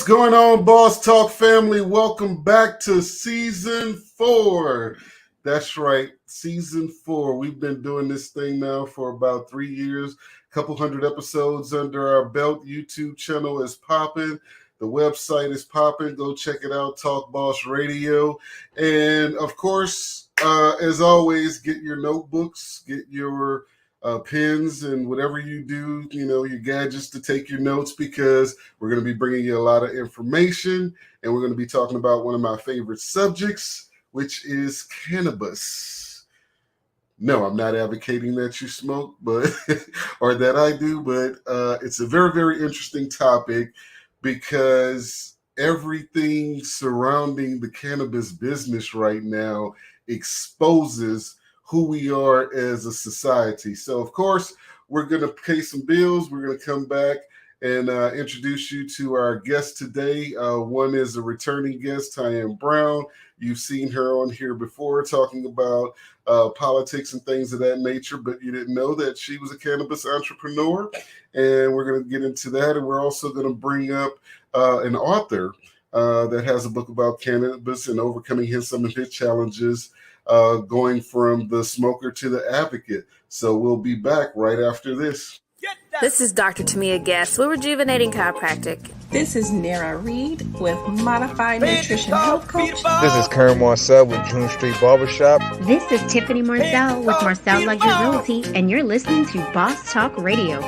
going on, Boss Talk family? Welcome back to Season 4. That's right, Season 4. We've been doing this thing now for about 3 years. A couple hundred episodes under our belt. YouTube channel is popping. The website is popping. Go check it out, Talk Boss Radio. And, of course, as always, get your notebooks, get your pens and whatever you do, your gadgets to take your notes, because we're going to be bringing you a lot of information, and we're going to be talking about one of my favorite subjects, which is cannabis. No, I'm not advocating that you smoke, but or that I do, but it's a very, very interesting topic, because everything surrounding the cannabis business right now exposes who we are as a society. So, of course, we're going to pay some bills. We're going to come back and introduce you to our guest today. One is a returning guest, Tyann Brown. You've seen her on here before talking about politics and things of that nature, but you didn't know that she was a cannabis entrepreneur. And we're going to get into that. And we're also going to bring up an author that has a book about cannabis and overcoming some of his challenges, going from the smoker to the advocate. So we'll be back right after this. This is Dr. Tamia Guest with Rejuvenating Chiropractic. This is Nara Reed with Modified Nutrition Health Coach. This is Karen Marcel with June Street Barbershop. This is Tiffany Marcel with Marcel Luxury Realty, and you're listening to Boss Talk Radio.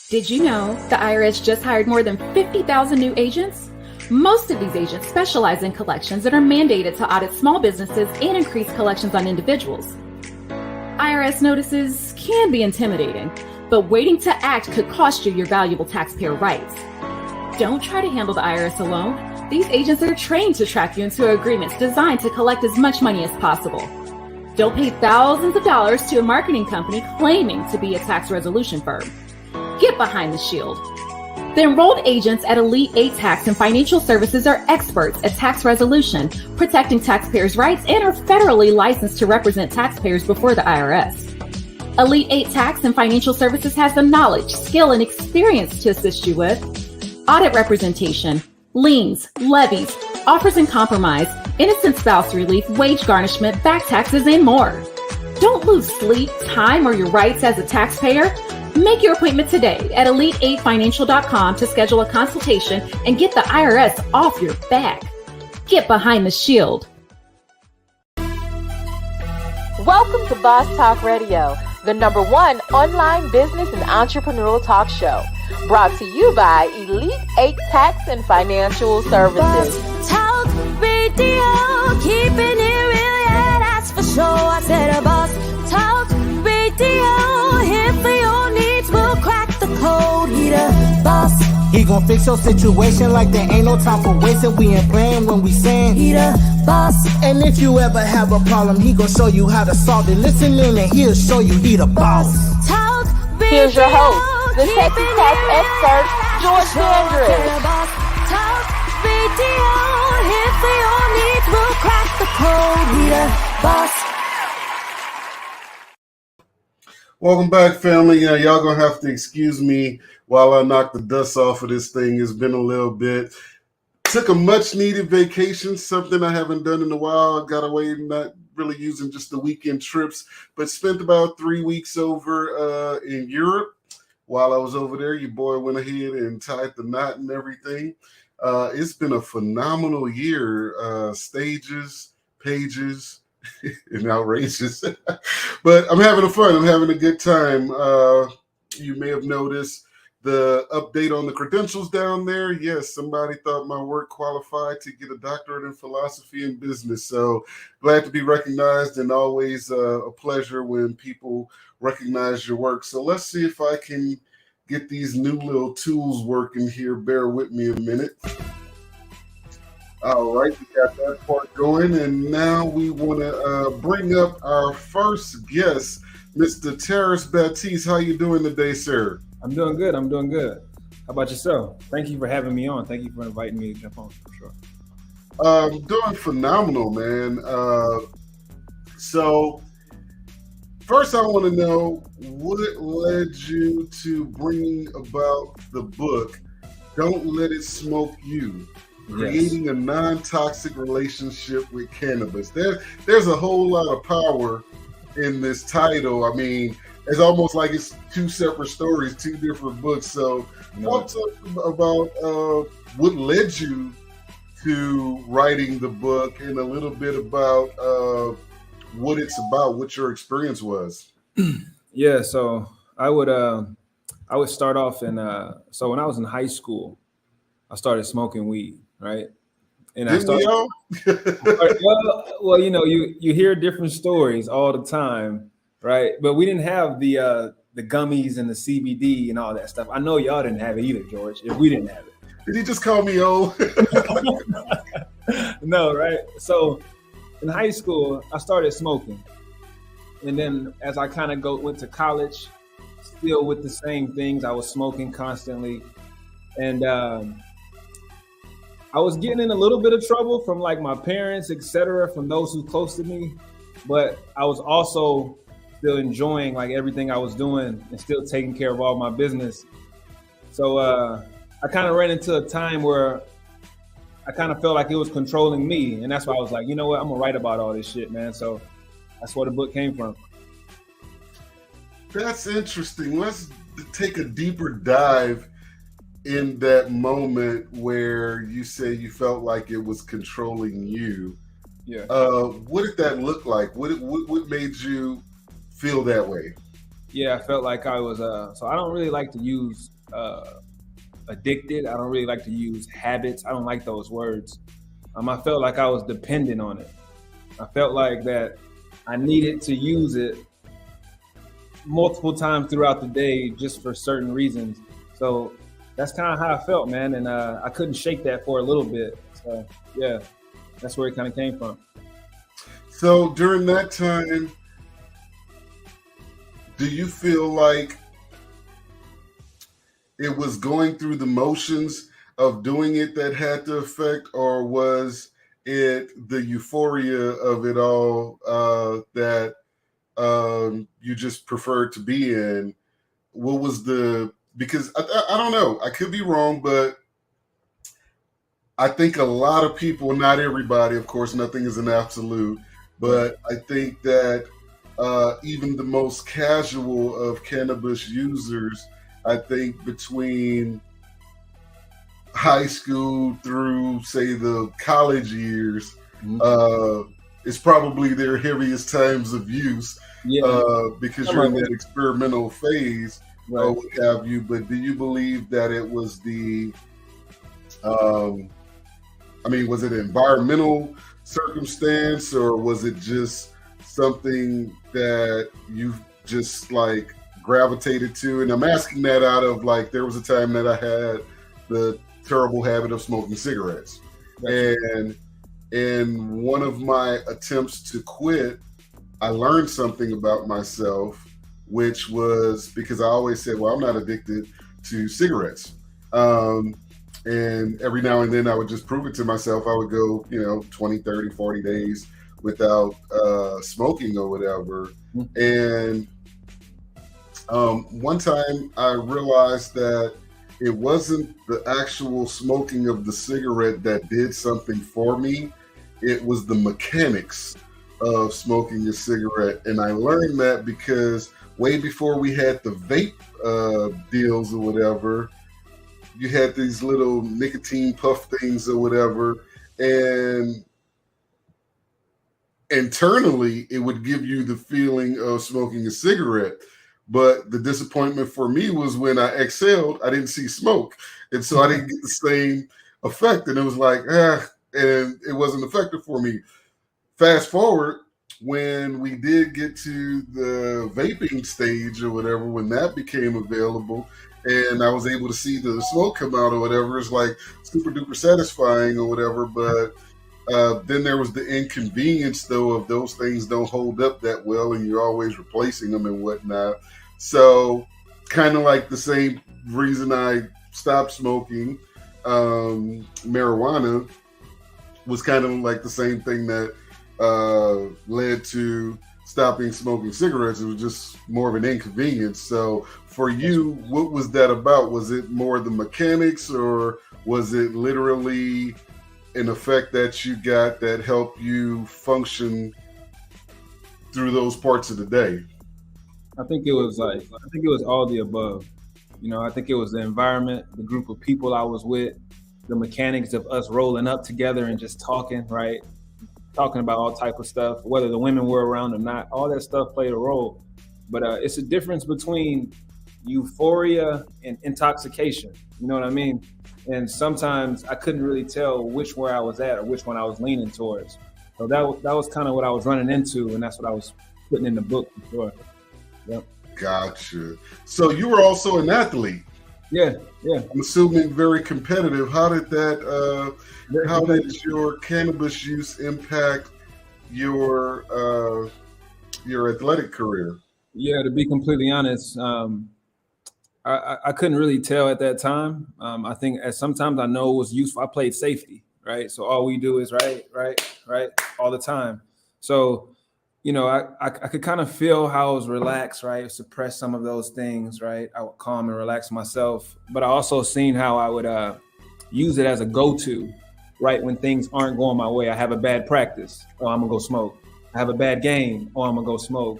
Did you know the IRS just hired more than 50,000 new agents? Most of these agents specialize in collections and are mandated to audit small businesses and increase collections on individuals. IRS notices can be intimidating, but waiting to act could cost you your valuable taxpayer rights. Don't try to handle the IRS alone. These agents are trained to track you into agreements designed to collect as much money as possible. Don't pay thousands of dollars to a marketing company claiming to be a tax resolution firm. Get behind the shield. The enrolled agents at Elite 8 Tax and Financial Services are experts at tax resolution, protecting taxpayers' rights, and are federally licensed to represent taxpayers before the IRS. Elite 8 Tax and Financial Services has the knowledge, skill, and experience to assist you with audit representation, liens, levies, offers and compromise, innocent spouse relief, wage garnishment, back taxes, and more. Don't lose sleep, time, or your rights as a taxpayer. Make your appointment today at elite8financial.com to schedule a consultation and get the IRS off your back. Get behind the shield. Welcome to Boss Talk Radio, the #1 online business and entrepreneurial talk show. Brought to you by Elite 8 Tax and Financial Services. Boss Talk Radio, keeping it real, yeah, that's for sure. I said a Boss Talk Radio, here for your needs, we'll crack the code. He the boss. He gon' fix your situation like there ain't no time for wasting. We ain't playing when we saying he the boss. And if you ever have a problem, he gon' show you how to solve it. Listen in and he'll show you he the boss. Talk Here's your host, the Texas Tax expert, George Andrews. Talk Radio, here for your needs, we'll crack the code. He the boss. Welcome back, family. Y'all gonna have to excuse me while I knock the dust off of this thing. It's been a little bit. Took a much-needed vacation, something I haven't done in a while. I got away, not really using just the weekend trips, but spent about 3 weeks over in Europe. While I was over there, your boy went ahead and tied the knot and everything. It's been a phenomenal year. Stages, pages, and outrageous. But I'm having fun. I'm having a good time. You may have noticed the update on the credentials down there. Yes, somebody thought my work qualified to get a doctorate in philosophy and business. So glad to be recognized, and always a pleasure when people recognize your work. So let's see if I can get these new little tools working here. Bear with me a minute. All right, we got that part going, and now we want to bring up our first guest, Mr. Terrace Baptiste. How you doing today, sir? I'm doing good. How about yourself? Thank you for having me on. Thank you for inviting me to jump on, for sure. Doing phenomenal, man. So First, I want to know what led you to bringing about the book, Don't Let It Smoke You, creating a non-toxic relationship with cannabis. There's a whole lot of power in this title. I mean, it's almost like it's two separate stories, two different books. So talk to us about what led you to writing the book and a little bit about what it's about, what your experience was. Yeah, so I would start off so when I was in high school, I started smoking weed, right? And Didn't we all? well, you hear different stories all the time, right? But we didn't have the gummies and the CBD and all that stuff. I know y'all didn't have it either, George. If we didn't have it, did he just call me old? No, right? So in high school, I started smoking, and then as I kind of went to college, still with the same things, I was smoking constantly, and I was getting in a little bit of trouble from like my parents, etc., from those who close to me, but I was also still enjoying like everything I was doing and still taking care of all my business. So I kind of ran into a time where I kind of felt like it was controlling me, and that's why I was like, you know what, I'm gonna write about all this shit, man. So that's where the book came from. That's interesting. Let's take a deeper dive in that moment where you say you felt like it was controlling you. Yeah. What did that look like? What made you feel that way? Yeah, I felt like I was so I don't really like to use addicted. I don't really like to use habits. I don't like those words. I felt like I was dependent on it. I felt like that I needed to use it multiple times throughout the day just for certain reasons. So that's kind of how I felt, man. And I couldn't shake that for a little bit. So yeah, that's where it kind of came from. So during that time, do you feel like it was going through the motions of doing it that had the effect, or was it the euphoria of it all that you just preferred to be in? What was because I don't know, I could be wrong, but I think a lot of people, not everybody, of course, nothing is an absolute, but I think that even the most casual of cannabis users, I think between high school through, say, the college years, it's probably their heaviest times of use because you're in that experimental phase, or what have you. But do you believe that it was was it an environmental circumstance, or was it just something that you just like gravitated to? And I'm asking that out of like, there was a time that I had the terrible habit of smoking cigarettes. And in one of my attempts to quit, I learned something about myself, which was because I always said, well, I'm not addicted to cigarettes. And every now and then I would just prove it to myself. I would go, 20, 30, 40 days without smoking or whatever. And one time I realized that it wasn't the actual smoking of the cigarette that did something for me. It was the mechanics of smoking a cigarette. And I learned that because way before we had the vape deals or whatever, you had these little nicotine puff things or whatever, and internally it would give you the feeling of smoking a cigarette. But the disappointment for me was when I exhaled, I didn't see smoke. And so I didn't get the same effect. And it was like, and it wasn't effective for me. Fast forward, when we did get to the vaping stage or whatever, when that became available, and I was able to see the smoke come out or whatever, it's like super duper satisfying or whatever. But then there was the inconvenience, though, of those things don't hold up that well, and you're always replacing them and whatnot. So kind of like the same reason I stopped smoking marijuana was kind of like the same thing that led to stopping smoking cigarettes. It was just more of an inconvenience. So for you, what was that about? Was it more the mechanics, or was it literally an effect that you got that helped you function through those parts of the day? I think it was all the above. I think it was the environment, the group of people I was with, the mechanics of us rolling up together and just talking, right? Talking about all type of stuff, whether the women were around or not. All that stuff played a role. But it's a difference between euphoria and intoxication. You know what I mean? And sometimes I couldn't really tell which where I was at or which one I was leaning towards. So that was kind of what I was running into, and that's what I was putting in the book for sure. Yep. Gotcha. So you were also an athlete. Yeah. I'm assuming very competitive. How did your cannabis use impact your athletic career? Yeah, to be completely honest, I couldn't really tell at that time. I think sometimes I know it was useful. I played safety, right? So all we do is right all the time. So, I could kind of feel how I was relaxed, right? Suppress some of those things, right? I would calm and relax myself. But I also seen how I would use it as a go-to, right? When things aren't going my way. I have a bad practice, oh, I'm gonna go smoke. I have a bad game, oh, I'm gonna go smoke.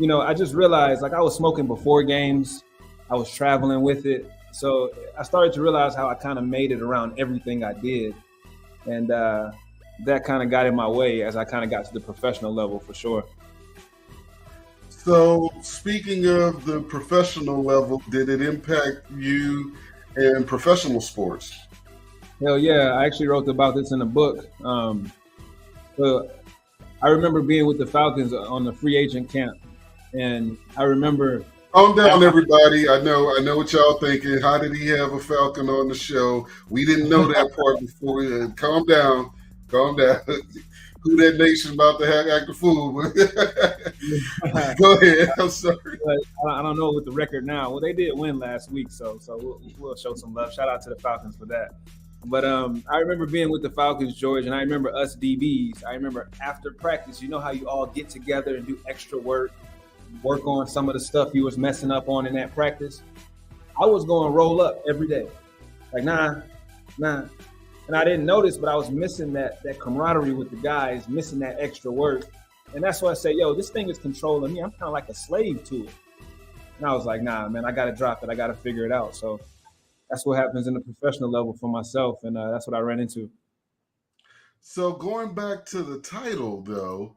I just realized I was smoking before games. I was traveling with it. So I started to realize how I kind of made it around everything I did. And that kind of got in my way as I kind of got to the professional level for sure. So speaking of the professional level, did it impact you in professional sports? Hell yeah. I actually wrote about this in a book. So I remember being with the Falcons on the free agent camp. And I remember... Calm down, everybody. I know what y'all thinking. How did he have a Falcon on the show? We didn't know that part before. Calm down. Who that nation about to act a fool? Go ahead. I'm sorry. I don't know with the record now. Well, they did win last week, so we'll show some love. Shout out to the Falcons for that. But I remember being with the Falcons, George, and I remember us DBs. I remember after practice, you know how you all get together and do extra work on some of the stuff you was messing up on in that practice. I was going to roll up every day. Like, nah. And I didn't notice, but I was missing that camaraderie with the guys, missing that extra work. And that's why I say, this thing is controlling me. I'm kind of like a slave to it. And I was like, nah, man, I got to drop it. I got to figure it out. So that's what happens in the professional level for myself. And that's what I ran into. So going back to the title, though,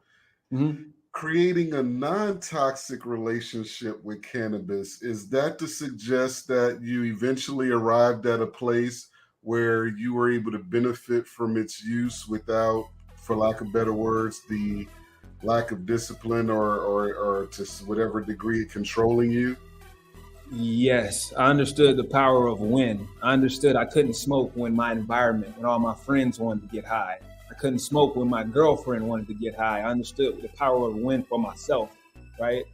mm-hmm. Creating a non-toxic relationship with cannabis, is that to suggest that you eventually arrived at a place where you were able to benefit from its use without, for lack of better words, the lack of discipline or to whatever degree controlling you? Yes, I understood the power of when. I understood I couldn't smoke when my environment, when all my friends wanted to get high. I couldn't smoke when my girlfriend wanted to get high. I understood the power of when for myself, right?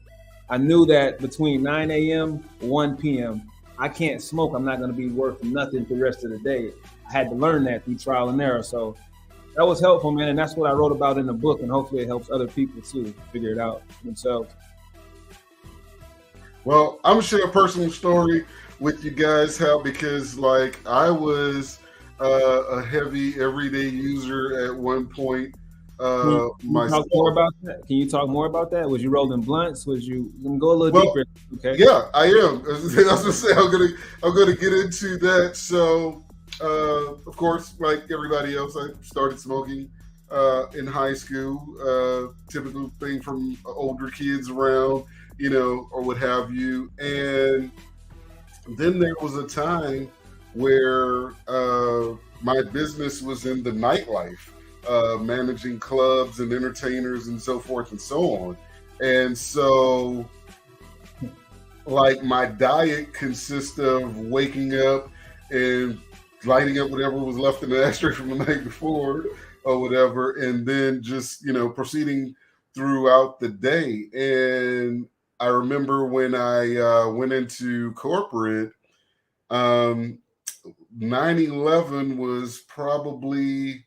I knew that between 9 a.m., 1 p.m., I can't smoke. I'm not going to be worth nothing the rest of the day. I had to learn that through trial and error. So that was helpful, man. And that's what I wrote about in the book. And hopefully it helps other people too figure it out themselves. Well, I'm going to share a personal story with you guys, because I was a heavy everyday user at one point. Can you talk more about that? Can you talk more about that? Was you rolling blunts? Was you go a little deeper? Okay. Yeah, I am. I was gonna say I'm gonna get into that. So, of course, like everybody else, I started smoking in high school. Typical thing from older kids around, or what have you. And then there was a time where my business was in the nightlife, managing clubs and entertainers and so forth and so on. And so, my diet consists of waking up and lighting up whatever was left in the ashtray from the night before or whatever, and then just, proceeding throughout the day. And I remember when I went into corporate, 9/11 was probably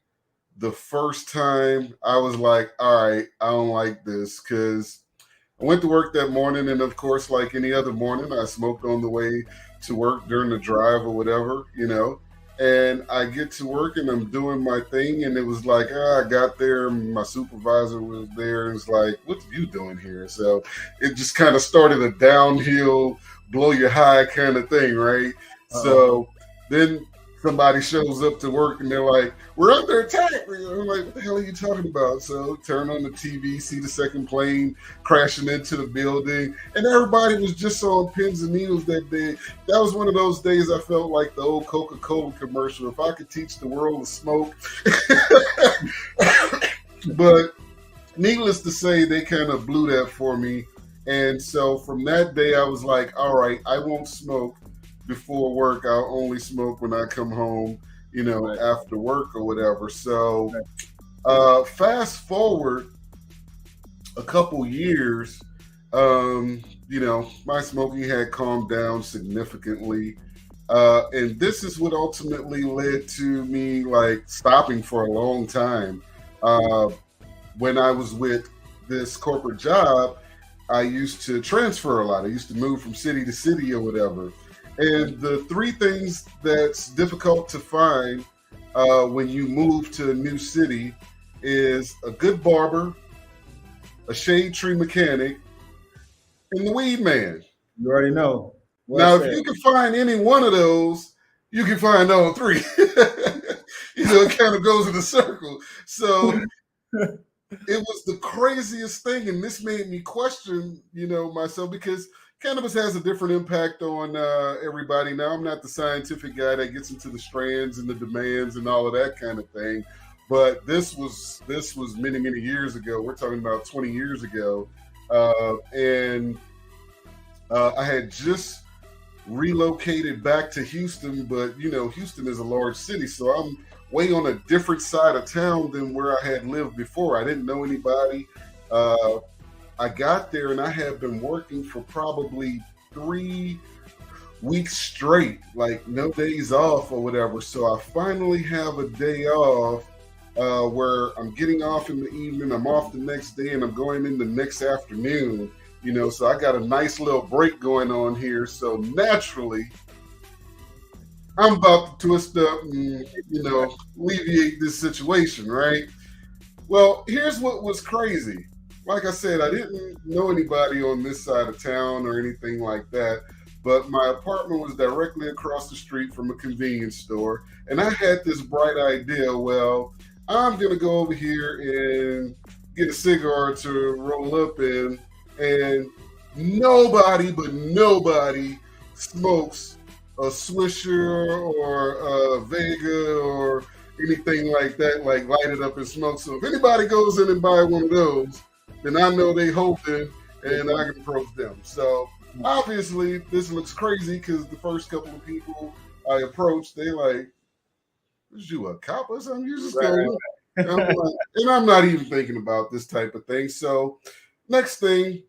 the first time I was like, all right, I don't like this, because I went to work that morning, and of course, like any other morning, I smoked on the way to work during the drive or whatever, and I get to work and I'm doing my thing, and it was like, I got there, my supervisor was there, and it's like, what are you doing here? So it just kind of started a downhill, blow your high kind of thing, right? So then somebody shows up to work and they're like, we're under attack. I'm like, what the hell are you talking about? So turn on the TV, see the second plane crashing into the building, and everybody was just on pins and needles that day. That was one of those days I felt like the old Coca-Cola commercial. If I could teach the world to smoke. But needless to say, they kind of blew that for me. And so from that day, I was like, all right, I won't smoke before work. I'll only smoke when I come home, after work or whatever. So fast forward a couple years, my smoking had calmed down significantly. And this is what ultimately led to me like stopping for a long time. When I was with this corporate job, I used to transfer a lot. I used to move from city to city or whatever. And the three things that's difficult to find when you move to a new city is a good barber, a shade tree mechanic, and the weed man. You already know. Now, if you can find any one of those, you can find all three. It kind of goes in a circle. So it was the craziest thing, and this made me question, myself, because cannabis has a different impact on everybody. Now, I'm not the scientific guy that gets into the strands and the demands and all of that kind of thing, but this was many, many years ago. We're talking about 20 years ago, and I had just relocated back to Houston, but Houston is a large city, so I'm way on a different side of town than where I had lived before. I didn't know anybody. I got there and I had been working for probably 3 weeks straight, like no days off or whatever. So I finally have a day off where I'm getting off in the evening. I'm off the next day and I'm going in the next afternoon, so I got a nice little break going on here. So naturally, I'm about to twist up and, alleviate this situation, right? Well, here's what was crazy. Like I said, I didn't know anybody on this side of town or anything like that, but my apartment was directly across the street from a convenience store, and I had this bright idea, well, I'm going to go over here and get a cigar to roll up in, and nobody smokes a Swisher or a Vega or anything like that, like light it up and smoke. So if anybody goes in and buy one of those, then I know they hoping and I can approach them. So obviously this looks crazy because the first couple of people I approached, they like, is you a cop or something? You just going and I'm not even thinking about this type of thing. So next thing,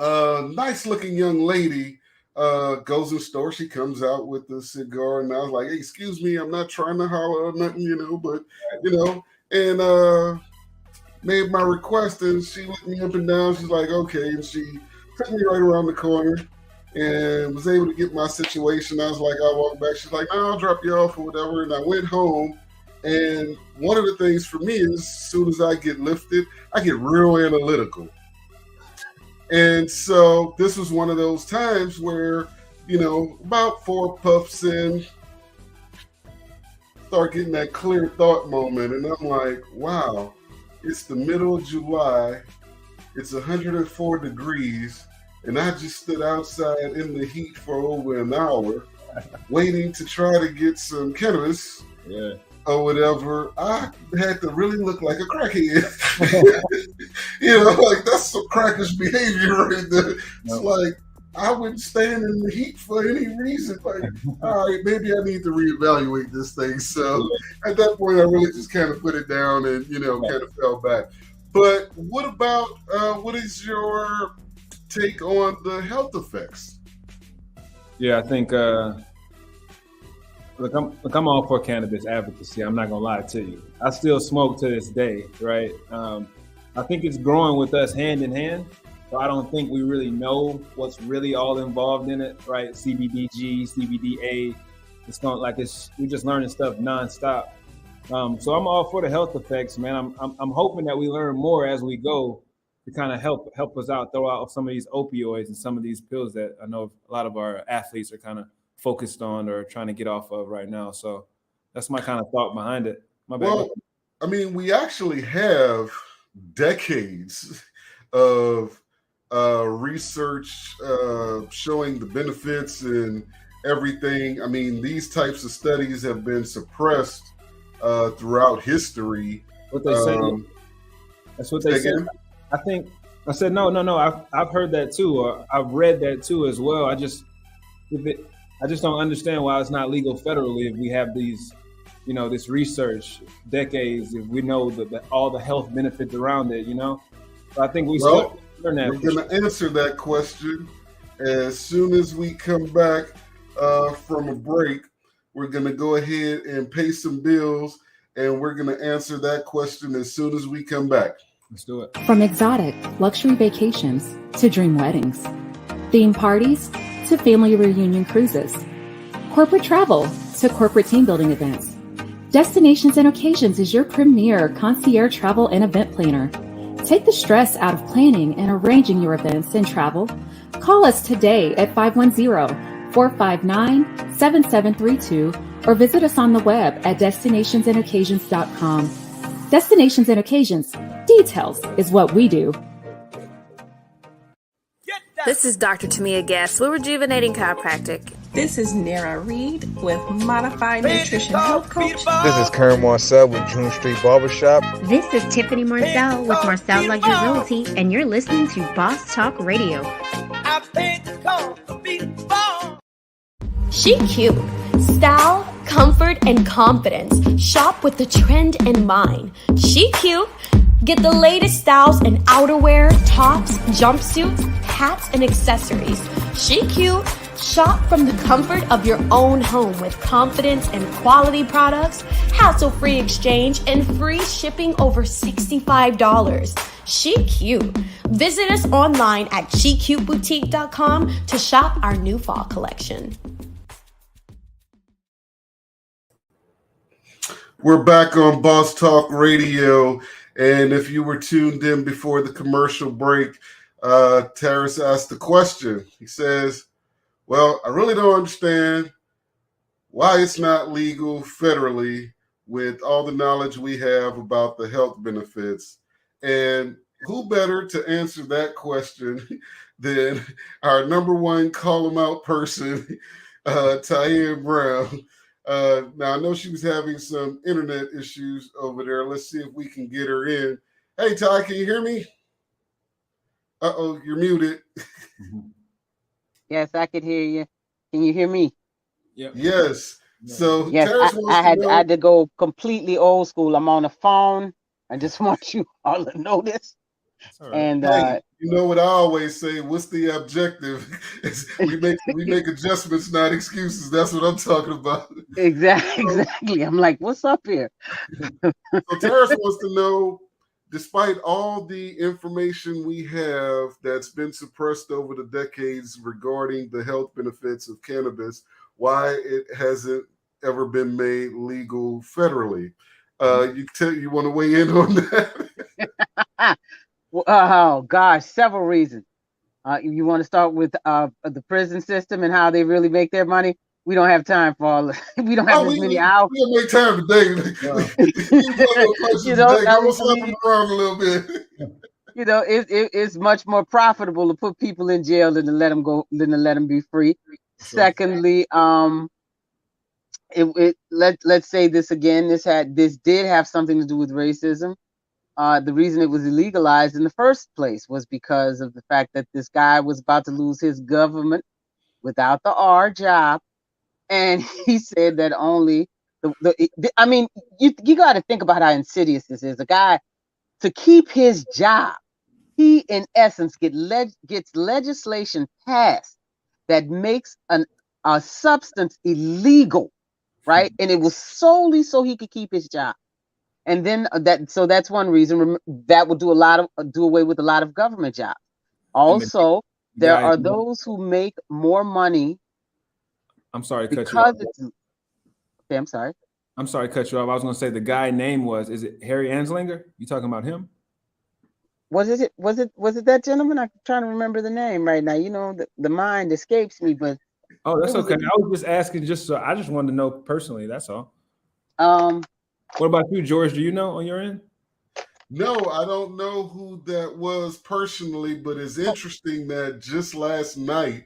nice looking young lady goes in the store. She comes out with a cigar, and I was like, hey, excuse me, I'm not trying to holler or nothing, but and made my request, and she looked me up and down. She's like, okay, and she took me right around the corner and was able to get my situation. I was like, I walked back. She's like, no, I'll drop you off or whatever. And I went home, and one of the things for me is as soon as I get lifted, I get real analytical. And so this was one of those times where, about 4 puffs in, start getting that clear thought moment. And I'm like, wow, it's the middle of July. It's 104 degrees. And I just stood outside in the heat for over an hour waiting to try to get some cannabis or whatever. I had to really look like a crackhead. Like that's some crackish behavior right there. It's like I wouldn't stand in the heat for any reason. Like, all right, maybe I need to reevaluate this thing. So at that point, I really just kind of put it down and, kind of fell back. But what about, what is your take on the health effects? Yeah, I think, let I'm all for cannabis advocacy. I'm not gonna lie to you. I still smoke to this day, right? I think it's growing with us hand in hand. So I don't think we really know what's really all involved in it, right? CBDG, CBDA. We're just learning stuff nonstop. So I'm all for the health effects, man. I'm hoping that we learn more as we go to kind of help us out, throw out some of these opioids and some of these pills that I know a lot of our athletes are kind of focused on or trying to get off of right now. So that's my kind of thought behind it. My bad. Well, I mean, we actually have decades of research showing the benefits and everything. I mean, these types of studies have been suppressed throughout history. What they say. That's what they say. I said no. I've heard that too, or I've read that too as well. I just don't understand why it's not legal federally if we have these, this research decades. If we know all the health benefits around it, So I think we still learn that. We're going to answer that question as soon as we come back from a break. We're going to go ahead and pay some bills, and we're going to answer that question as soon as we come back. Let's do it. From exotic luxury vacations to dream weddings, theme parties to family reunion cruises, corporate travel to corporate team building events, Destinations and Occasions is your premier concierge travel and event planner. Take the stress out of planning and arranging your events and travel. Call us today at 510-459-7732 or visit us on the web at destinationsandoccasions.com. Destinations and Occasions. Details is what we do. This is Dr. Tamia Guest with Rejuvenating Chiropractic. This is Nara Reed with Modified Nutrition Health Coach. This is Kern Marcel with June Street Barbershop. This is Tiffany Marcel with Marcel Luxury Realty, and you're listening to Boss Talk Radio. She cute. Style, comfort, and confidence. Shop with the trend in mind. She cute. Get the latest styles in outerwear, tops, jumpsuits, hats, and accessories. She cute. Shop from the comfort of your own home with confidence and quality products, hassle-free exchange, and free shipping over $65. She cute. Visit us online at SheCuteBoutique.com to shop our new fall collection. We're back on Boss Talk Radio, and if you were tuned in before the commercial break, Terrace asked the question. He says, well, I really don't understand why it's not legal federally with all the knowledge we have about the health benefits. And who better to answer that question than our number one call 'em out person, Tyann Brown. Now, I know she was having some internet issues over there. Let's see if we can get her in. Hey, Ty, can you hear me? Uh-oh, you're muted. Yes, I could hear you. Can you hear me? Yep. Yes. So yes, I had to go completely old school. I'm on the phone. I just want you all to know this. Right. And hey, you know what I always say? What's the objective? we make adjustments, not excuses. That's what I'm talking about. Exactly. I'm like, what's up here? So Terrace wants to know, despite all the information we have that's been suppressed over the decades regarding the health benefits of cannabis, why it hasn't ever been made legal federally. You want to weigh in on that? Oh gosh, several reasons. You want to start with the prison system and how they really make their money? We don't have time for all. We don't have as many hours. We don't make time today. We'll slap them around a little bit. You know, it's much more profitable to put people in jail than to let them go, than to let them be free. Sure. Secondly, let's say this again. This did have something to do with racism. The reason it was illegalized in the first place was because of the fact that this guy was about to lose his government without the R job. And he said that only I mean, you got to think about how insidious this is. A guy, to keep his job, he in essence gets legislation passed that makes a substance illegal right? And it was solely so he could keep his job. And then that's one reason that would do away with a lot of government jobs. Also, there are those who make more money. I'm sorry to cut you off. Okay, I'm sorry. I'm sorry to cut you off. I was going to say the guy name is it Harry Anslinger? You talking about him? Was it that gentleman? I'm trying to remember the name right now. You know, the mind escapes me, but oh, that's okay. I was just asking, I just wanted to know personally. That's all. What about you, George? Do you know on your end? No, I don't know who that was personally, but it's interesting that just last night,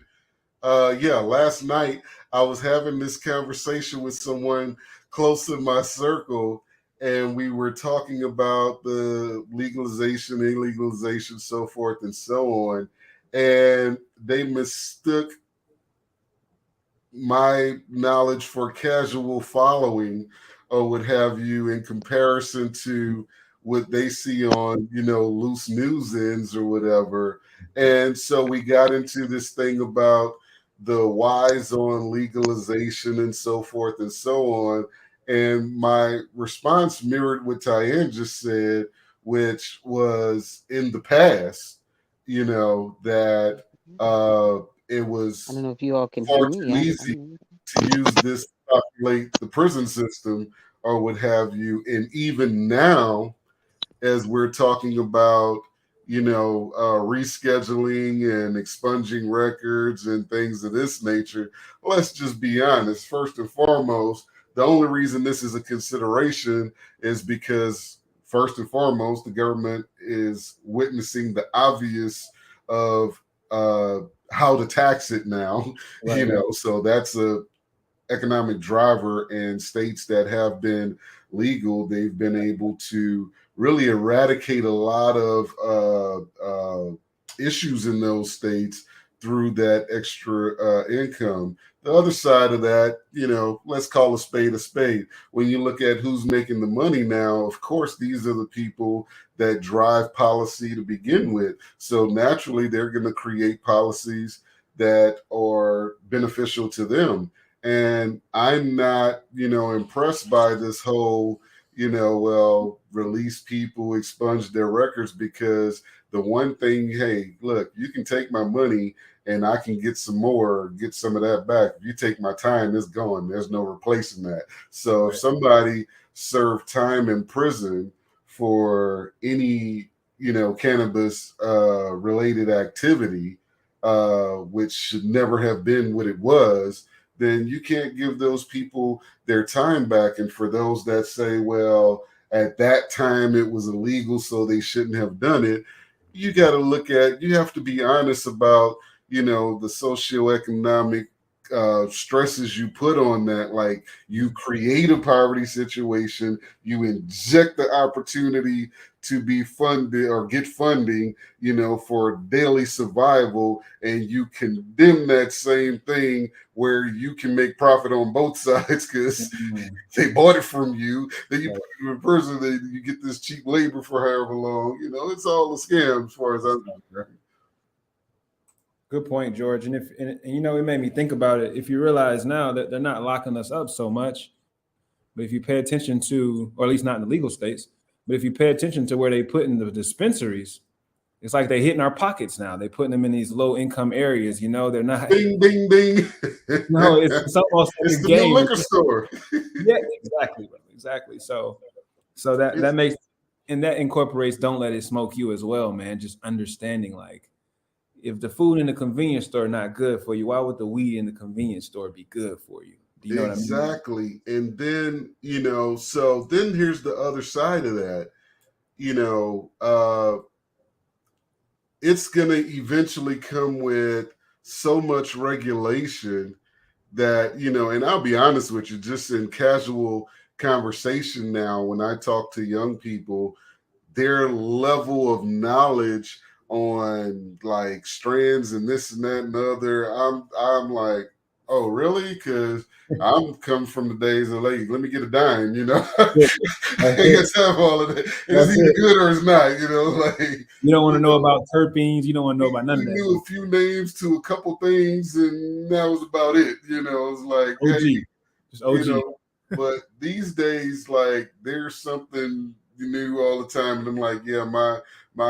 last night I was having this conversation with someone close in my circle, and we were talking about the legalization, illegalization, so forth and so on, and they mistook my knowledge for casual following or what have you in comparison to what they see on, loose news ends or whatever. And so we got into this thing about the whys on legalization and so forth and so on. And my response mirrored what Tyann just said, which was in the past, that it was I don't know if you all can far hear too me. easy to use this to populate the prison system or what have you. And even now, as we're talking about, rescheduling and expunging records and things of this nature, let's just be honest. First and foremost, the only reason this is a consideration is because, first and foremost, the government is witnessing the obvious of how to tax it now, right. So that's a economic driver. In states that have been legal, they've been able to really eradicate a lot of issues in those states through that extra income. The other side of that, let's call a spade a spade. When you look at who's making the money now, of course, these are the people that drive policy to begin with. So naturally, they're going to create policies that are beneficial to them. And I'm not, impressed by this whole, release people, expunge their records, because the one thing, hey, look, you can take my money and I can get some more, get some of that back. If you take my time, it's gone. There's no replacing that. So if somebody served time in prison for any, cannabis related activity, which should never have been what it was, then you can't give those people their time back. And for those that say, well, at that time it was illegal, so they shouldn't have done it, you got to you have to be honest about, the socioeconomic stresses you put on that. Like, you create a poverty situation, you inject the opportunity to be funded or get funding, for daily survival, and you condemn that same thing where you can make profit on both sides because they bought it from you. Then you put it in prison, then you get this cheap labor for however long. It's all a scam as far as I'm concerned. Good point, George. And it made me think about it. If you realize now that they're not locking us up so much, but if you pay attention to, or at least not in the legal states, but if you pay attention to where they put in the dispensaries, it's like they're hitting our pockets now. They're putting them in these low income areas. They're not. Ding, ding, ding. No, it's almost like it's a the game. New liquor store. Yeah, exactly. So that makes, and that incorporates don't let it smoke you as well, man. Just understanding, like, if the food in the convenience store not good for you, why would the weed in the convenience store be good for you? Do you know exactly. What I mean? And then, so then here's the other side of that. It's going to eventually come with so much regulation that, and I'll be honest with you, just in casual conversation now, when I talk to young people, their level of knowledge on like strands and this and that and the other, I'm like, oh, really? Because I'm come from the days of, like, let me get a dime, I guess have all of that. It's either good or it's not, like, you don't want to know about terpenes, you don't want to know about none of that. You knew a few names to a couple things, and that was about it. It's like, OG. hey, just OG. But these days, like, there's something new all the time, and I'm like, yeah, my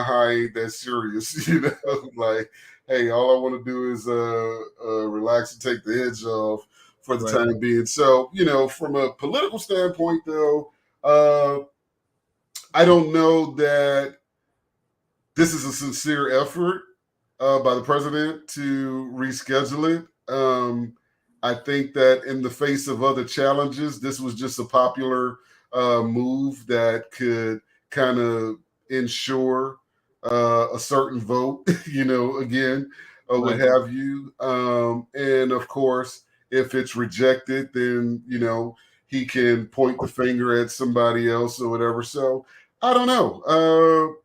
high ain't that serious, you know. Like, hey, all I want to do is relax and take the edge off for the Right. time being. So, you know, from a political standpoint, though, uh, I don't know that this is a sincere effort by the president to reschedule it. I think that in the face of other challenges, this was just a popular move that could kind of ensure a certain vote, you know, again, or what Right. have you. And of course, if it's rejected, then, you know, he can point the finger at somebody else or whatever. So I don't know.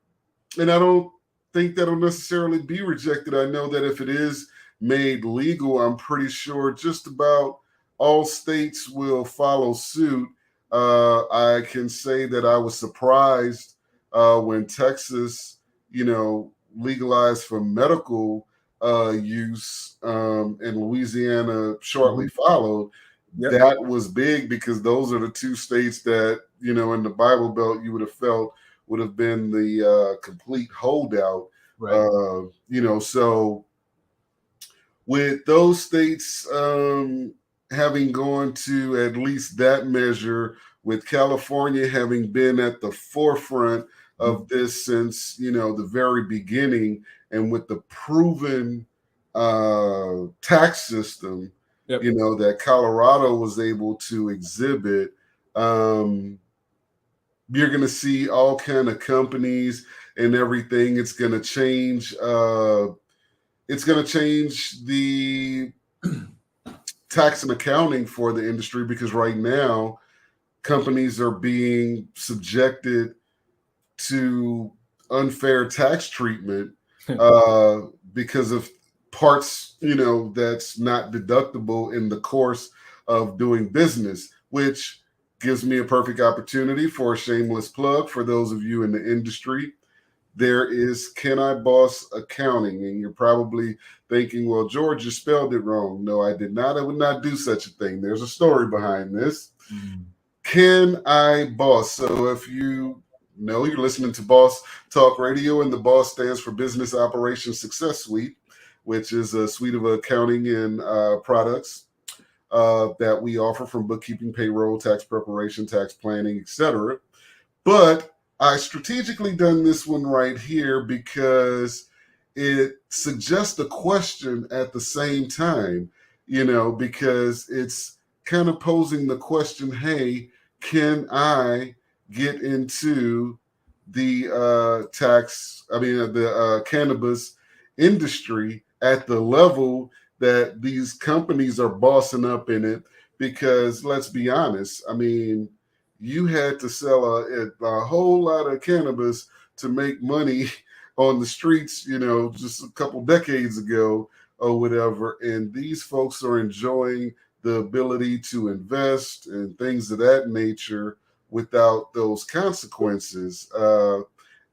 And I don't think that'll necessarily be rejected. I know that if it is made legal, I'm pretty sure just about all states will follow suit. I can say that I was surprised when Texas, you know, legalized for medical use, and Louisiana shortly followed. Yep. That was big because those are the two states that, you know, in the Bible Belt you would have felt would have been the complete holdout. Right. You know, so with those states having gone to at least that measure, with California having been at the forefront of this since, you know, the very beginning, and with the proven tax system, Yep. you know, that Colorado was able to exhibit, you're going to see all kind of companies and everything. It's going to change. It's going to change the tax and accounting for the industry, because right now companies are being subjected to unfair tax treatment because of parts, you know, that's not deductible in the course of doing business, which gives me a perfect opportunity for a shameless plug for those of you in the industry. There is Can I Boss Accounting, and you're probably thinking, well, George, you spelled it wrong. No, I did not. I would not do such a thing. There's a story behind this. Can I Boss? So if you know, you're listening to Boss Talk Radio, and the Boss stands for Business Operations Success Suite, which is a suite of accounting and products that we offer, from bookkeeping, payroll, tax preparation, tax planning, etc. But I strategically done this one right here because it suggests a question at the same time, you know, because it's kind of posing the question, hey, can I get into the cannabis industry at the level that these companies are bossing up in it? Because let's be honest, I mean, you had to sell a whole lot of cannabis to make money on the streets, you know, just a couple decades ago or whatever. And these folks are enjoying the ability to invest and things of that nature without those consequences.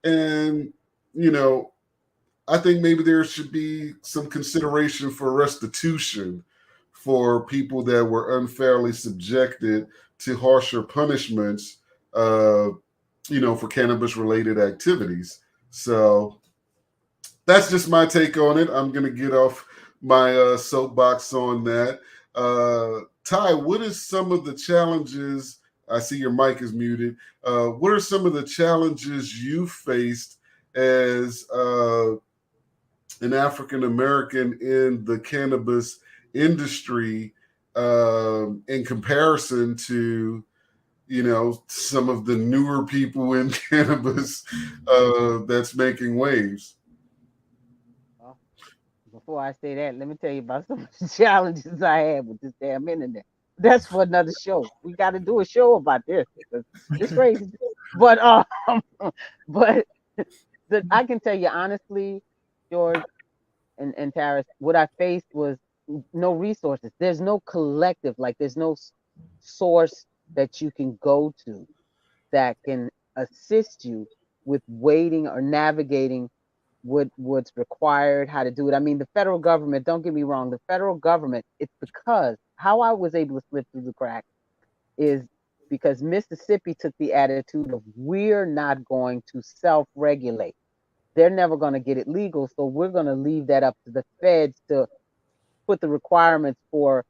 And, you know, I think maybe there should be some consideration for restitution for people that were unfairly subjected to harsher punishments, uh, you know, for cannabis related activities. So that's just my take on it. I'm going to get off my soapbox on that. Ty, what is some of the challenges? I see your mic is muted. What are some of the challenges you faced as an African American in the cannabis industry, in comparison to, you know, some of the newer people in cannabis that's making waves? Well, before I say that, let me tell you about some of the challenges I had with this damn internet. That's for another show. We got to do a show about this because it's crazy. But but I can tell you honestly, George and Taris, what I faced was no resources. There's no collective, like there's no source that you can go to that can assist you with waiting or navigating what's required, how to do it. I mean, the federal government, don't get me wrong, the federal government, it's because how I was able to slip through the cracks is because Mississippi took the attitude of we're not going to self-regulate. They're never going to get it legal, so we're going to leave that up to the feds to put the requirements for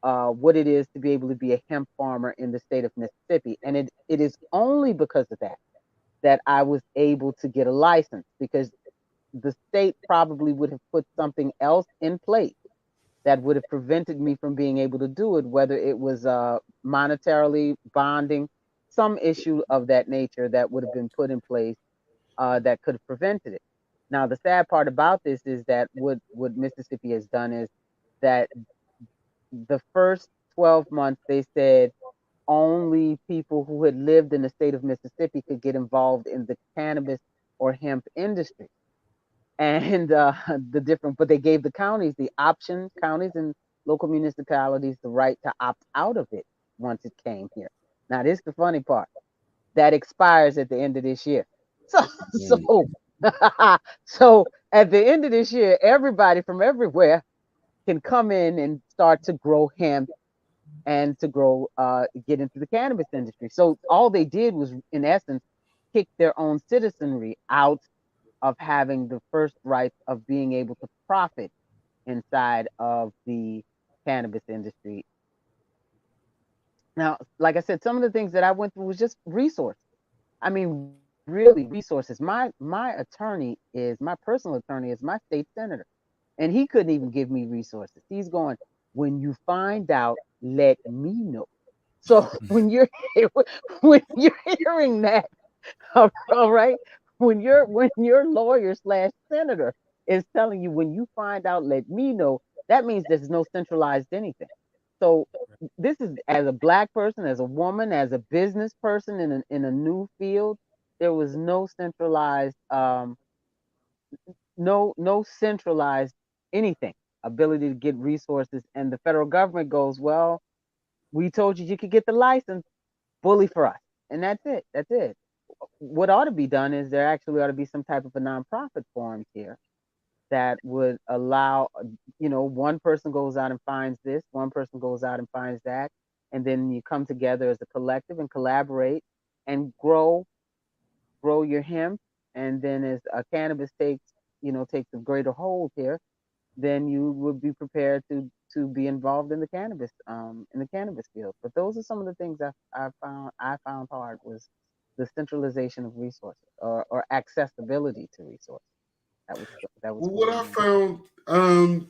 what it is to be able to be a hemp farmer in the state of Mississippi. And it is only because of that I was able to get a license, because the state probably would have put something else in place that would have prevented me from being able to do it, whether it was monetarily bonding, some issue of that nature that would have been put in place that could have prevented it. Now, the sad part about this is that what Mississippi has done is that the first 12 months, they said only people who had lived in the state of Mississippi could get involved in the cannabis or hemp industry. And but they gave the counties the option, counties and local municipalities, the right to opt out of it once it came here. Now, this is the funny part. That expires at the end of this year. So, so at the end of this year, everybody from everywhere can come in and start to grow hemp and to get into the cannabis industry. So all they did was, in essence, kick their own citizenry out of having the first rights of being able to profit inside of the cannabis industry. Now, like I said, some of the things that I went through was just resources. I mean, really resources. My personal attorney is my state senator, and he couldn't even give me resources. He's going, when you find out, let me know. So when you're hearing that, all right, when your lawyer / senator is telling you, when you find out, let me know, that means there's no centralized anything. So this is, as a Black person, as a woman, as a business person in a new field, there was no centralized no centralized anything, ability to get resources. And the federal government goes, well, we told you could get the license, bully for us. And that's it. What ought to be done is there actually ought to be some type of a nonprofit formed here that would allow, one person goes out and finds this, one person goes out and finds that, and then you come together as a collective and collaborate and grow your hemp. And then as cannabis takes a greater hold here, then you would be prepared to be involved in the cannabis field. But those are some of the things I found hard, was the centralization of resources or accessibility to resources. That was what I found,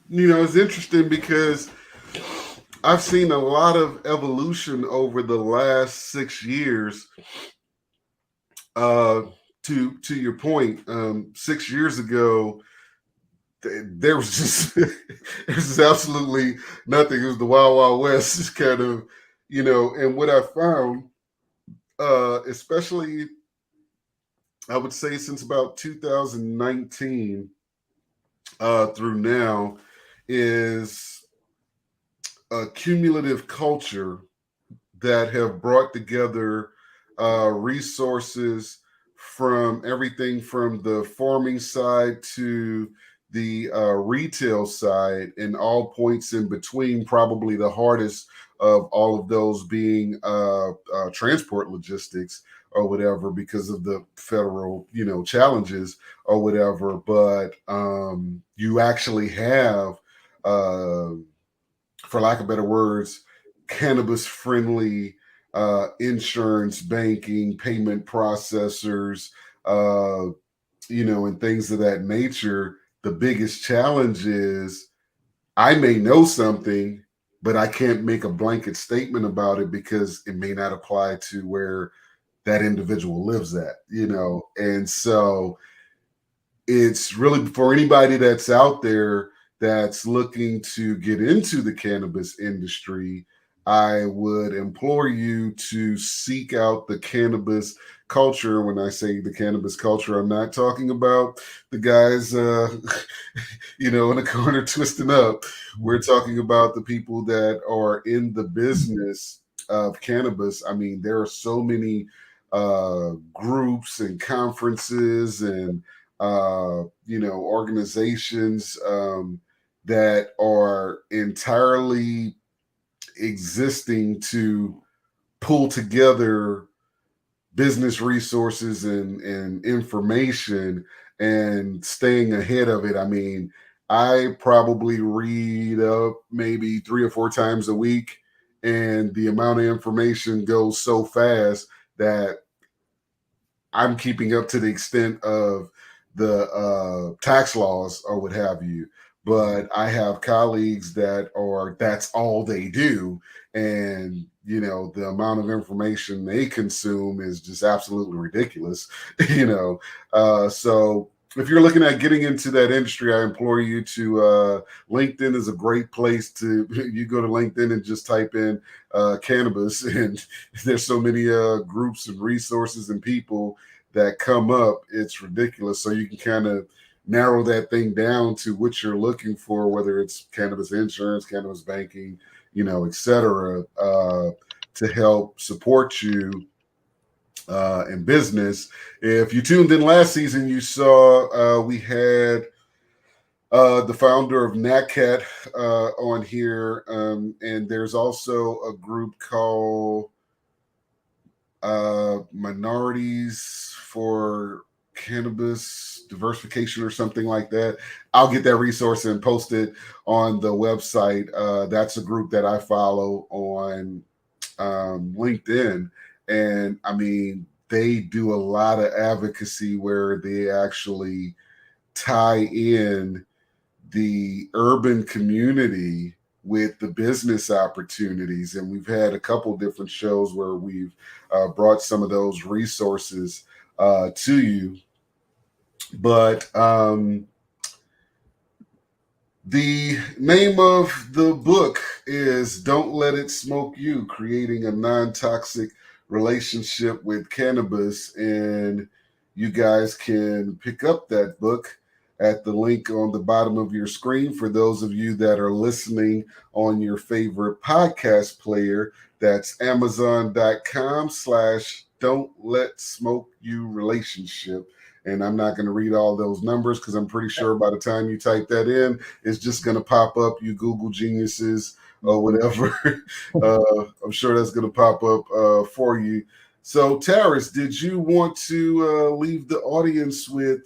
is interesting because I've seen a lot of evolution over the last 6 years. To your point, 6 years ago, there was just absolutely nothing. It was the Wild Wild West, just kind of, And what I found, especially, I would say since about 2019 through now, is a cumulative culture that have brought together resources from everything from the farming side to the retail side, and all points in between. Probably the hardest of all of those being transport logistics or whatever, because of the federal, challenges or whatever. But you actually have, for lack of better words, cannabis friendly insurance, banking, payment processors, and things of that nature. The biggest challenge is I may know something, but I can't make a blanket statement about it because it may not apply to where that individual lives at, And so it's really, for anybody that's out there that's looking to get into the cannabis industry, I would implore you to seek out the cannabis culture. When I say the cannabis culture, I'm not talking about the guys, in the corner twisting up. We're talking about the people that are in the business of cannabis. I mean, there are so many groups and conferences and organizations that are entirely existing to pull together business resources and information and staying ahead of it. I mean, I probably read up maybe 3 or 4 times a week, and the amount of information goes so fast that I'm keeping up to the extent of the tax laws or what have you. But I have colleagues that's all they do. And, the amount of information they consume is just absolutely ridiculous, So if you're looking at getting into that industry, I implore you to LinkedIn is a great place to you go to LinkedIn and just type in cannabis, and there's so many groups and resources and people that come up. It's ridiculous. So you can kind of narrow that thing down to what you're looking for, whether it's cannabis insurance, cannabis banking, et cetera, to help support you in business. If you tuned in last season, you saw we had the founder of NatCat on here, and there's also a group called Minorities for Cannabis Diversification or something like that. I'll get that resource and post it on the website. That's a group that I follow on LinkedIn, and I mean, they do a lot of advocacy where they actually tie in the urban community with the business opportunities. And we've had a couple different shows where we've brought some of those resources to you. But the name of the book is Don't Let It Smoke You, Creating a Non-Toxic Relationship with Cannabis. And you guys can pick up that book at the link on the bottom of your screen. For those of you that are listening on your favorite podcast player, that's amazon.com/Don't Let Smoke You Relationship. And I'm not going to read all those numbers because I'm pretty sure by the time you type that in, it's just going to pop up, you Google geniuses or whatever. I'm sure that's going to pop up for you. So, Taris, did you want to leave the audience with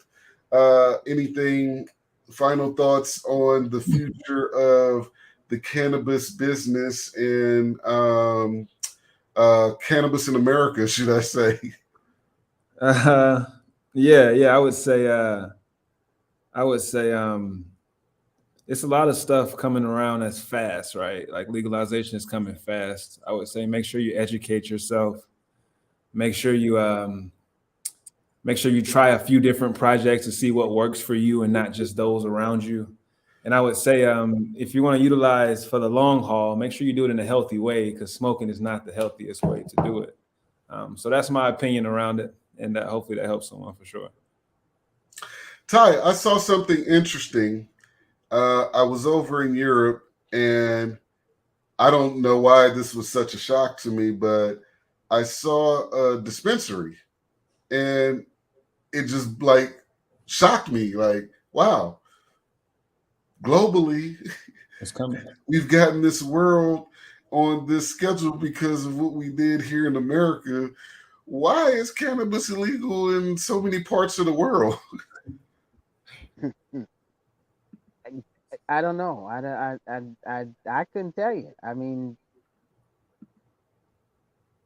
anything, final thoughts on the future of the cannabis business and cannabis in America, should I say? Yeah, I would say it's a lot of stuff coming around that's fast, right? Like legalization is coming fast. I would say make sure you educate yourself. Make sure you try a few different projects to see what works for you and not just those around you. And I would say if you want to utilize for the long haul, make sure you do it in a healthy way, because smoking is not the healthiest way to do it. So that's my opinion around it, and hopefully that helps someone for sure. Ty, I saw something interesting. I was over in Europe, and I don't know why this was such a shock to me, but I saw a dispensary, and it just like shocked me. Like, wow, globally, it's coming. We've gotten this world on this schedule because of what we did here in America. Why is cannabis illegal in so many parts of the world? I don't know. I couldn't tell you. I mean,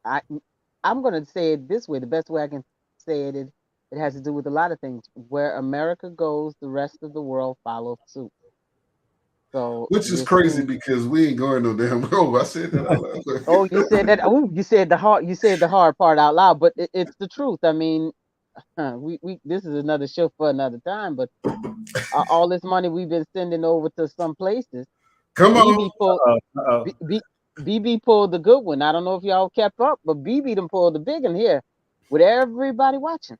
I'm going to say it this way. The best way I can say it is it has to do with a lot of things. Where America goes, the rest of the world follows suit. So, which is crazy because we ain't going no damn. Oh, I said that out loud. Oh, you said that. Oh, you said the hard part out loud, but it's the truth. I mean, we this is another show for another time. But all this money we've been sending over to some places. Come on. BB pulled the good one. I don't know if y'all kept up, but BB done pulled the big one here with everybody watching.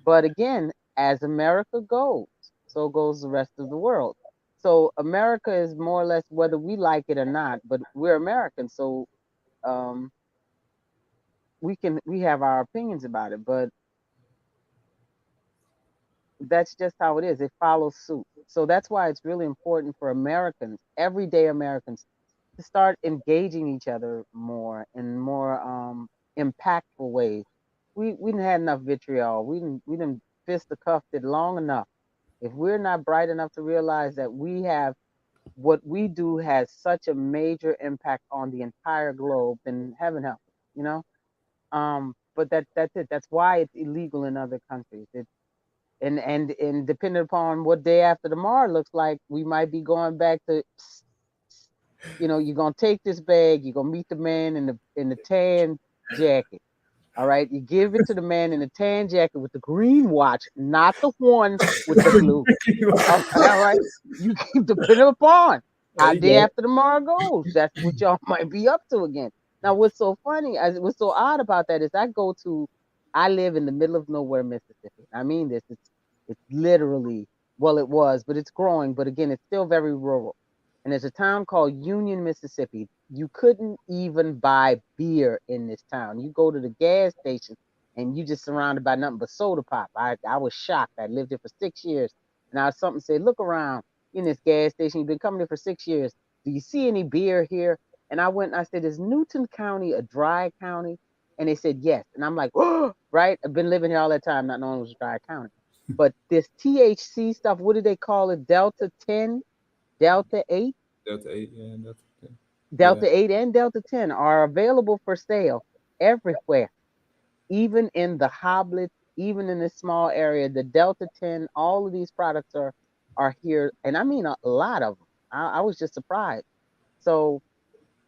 But again, as America goes, so goes the rest of the world. So America is more or less, whether we like it or not, but we're Americans, so we have our opinions about it, but that's just how it is. It follows suit. So that's why it's really important for Americans, everyday Americans, to start engaging each other more in more impactful ways. We didn't had enough vitriol. We didn't fisticuffed it long enough. If we're not bright enough to realize that we have what we do has such a major impact on the entire globe, then heaven help us, you know. But that's it. That's why it's illegal in other countries. And depending upon what day after tomorrow looks like, we might be going back to, you're gonna take this bag, you're gonna meet the man in the tan jacket. All right, you give it to the man in the tan jacket with the green watch, not the one with the blue. All right, you keep depending upon how day after tomorrow goes. That's what y'all might be up to again. Now, what's so funny, what's so odd about that is I live in the middle of nowhere, Mississippi. I mean this. It's literally, well, it was, but it's growing. But again, it's still very rural. And there's a town called Union, Mississippi. You couldn't even buy beer in this town. You go to the gas station and you just surrounded by nothing but soda pop. I was shocked. I lived there for 6 years. And I was something said, look around in this gas station. You've been coming here for 6 years. Do you see any beer here? And I went and I said, is Newton County a dry county? And they said, yes. And I'm like, oh, right? I've been living here all that time, not knowing it was a dry county. But this THC stuff, what do they call it? Delta 10? Delta 8? Delta 8, yeah, Delta 10. Delta 8 and Delta 10 are available for sale everywhere, even in the hoblets, even in this small area. The Delta 10, all of these products are here, and I mean a lot of them. I was just surprised. So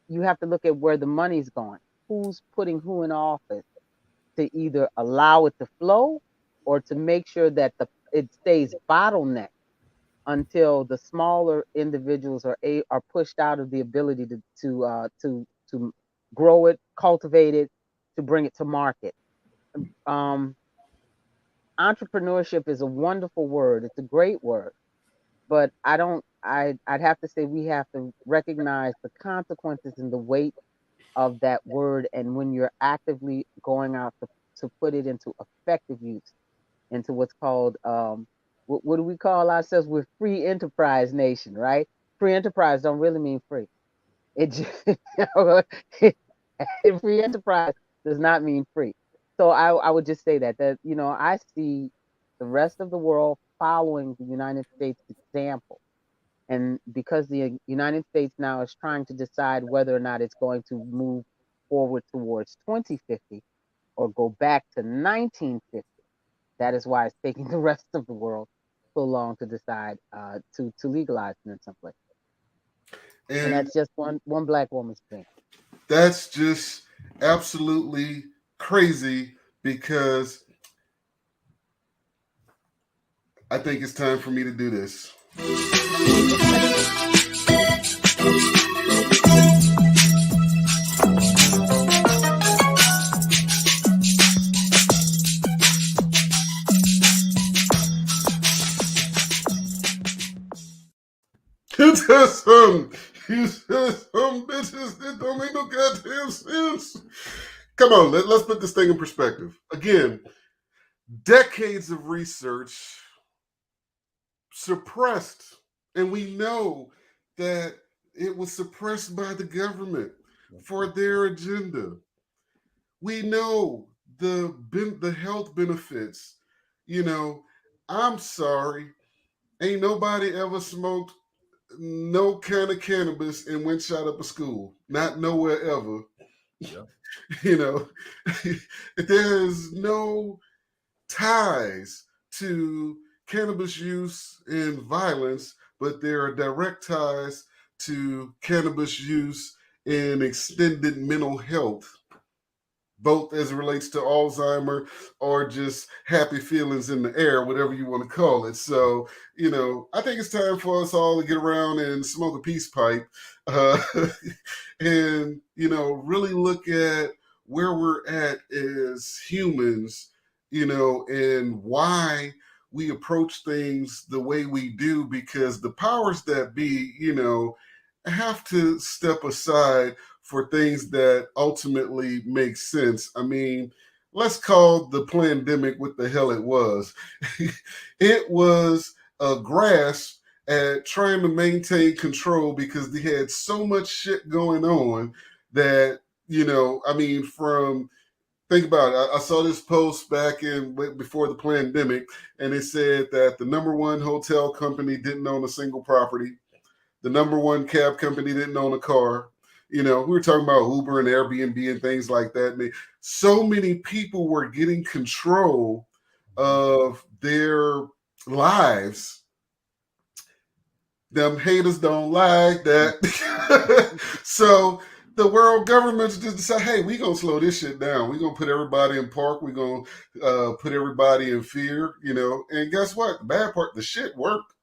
you have to look at where the money's going, who's putting who in office to either allow it to flow or to make sure that it stays bottlenecked until the smaller individuals are pushed out of the ability to grow it, cultivate it, to bring it to market. Entrepreneurship is a wonderful word. It's a great word, but I'd have to say we have to recognize the consequences and the weight of that word, and when you're actively going out to put it into effective use, into what's called what do we call ourselves? We're free enterprise nation, right? Free enterprise don't really mean free. It just, free enterprise does not mean free. So I would just say that I see the rest of the world following the United States example. And because the United States now is trying to decide whether or not it's going to move forward towards 2050 or go back to 1950, that is why it's taking the rest of the world so long to decide to legalize it in some place. And that's just one Black woman's thing. That's just absolutely crazy, because I think it's time for me to do this. You said some bitches that don't make no goddamn sense. Come on, let's put this thing in perspective. Again, decades of research suppressed, and we know that it was suppressed by the government for their agenda. We know the health benefits. I'm sorry, ain't nobody ever smoked no kind of cannabis and went shot up a school. Not nowhere ever. Yeah. There's no ties to cannabis use and violence, but there are direct ties to cannabis use and extended mental health, both as it relates to Alzheimer or just happy feelings in the air, whatever you want to call it. So, I think it's time for us all to get around and smoke a peace pipe and, really look at where we're at as humans, and why we approach things the way we do, because the powers that be, have to step aside for things that ultimately make sense. I mean, let's call the pandemic what the hell it was. It was a grasp at trying to maintain control because they had so much shit going on that, I mean, think about it. I saw this post back before the pandemic, and it said that the number one hotel company didn't own a single property. The number one cab company didn't own a car. We were talking about Uber and Airbnb and things like that. And so many people were getting control of their lives. Them haters don't like that. So the world governments just decide, hey, we're going to slow this shit down. We're going to put everybody in park. We're going to put everybody in fear, And guess what? The bad part, the shit worked.